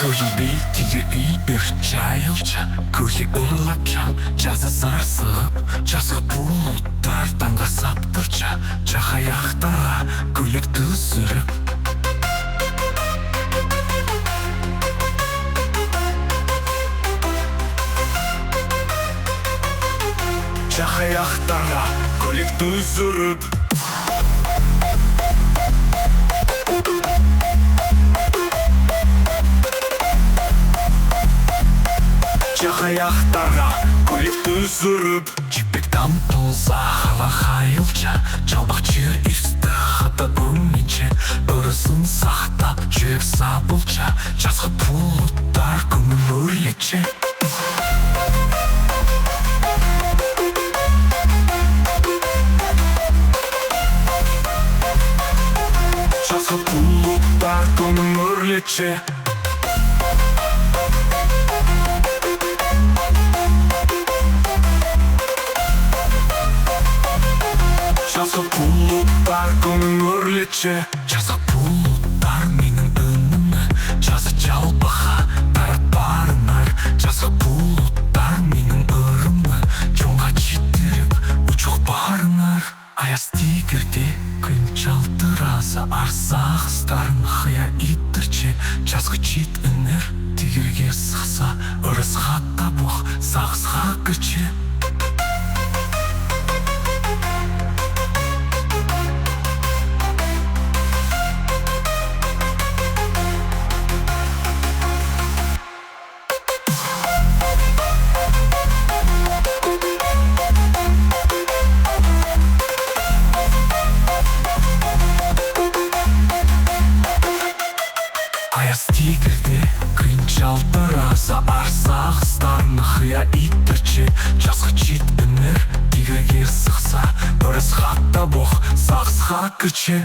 Көжінбей тиге үй бір жайылша көйле ұлакам жаза сарсып жазғы бұлттар таңға саптырша жақаяқтарға көйлекті сүріп жақаяқтарға көйлекті сүріп жақаяқтарға көйлекті сүріп жібектан толса хала хайылша жалбақ жер істі хата өңінше ырысын сақтап жүрек сабылша жазғы бұлттар көңіл өрлетше жазғы бұлттар көңіл өрлетше жазғы бұлттар көңіл өрлетше жазғы бұлттар менің үнімі жазы жалбаға таратпарыңар жазғы бұлттар менің ырымы жолға жетіріп ұчық барыңар аяз тигерде күн жалтыраса арсағыстарын қия иттірче жазғы жет үнер тигерге сықса ырысқа табуқ сағызға кірче аяз тигерде күн жалтыраса арсағыстарын қия иттірче жазғы жет үнер тигерге сықса ырысқа табуқ сағызға кірче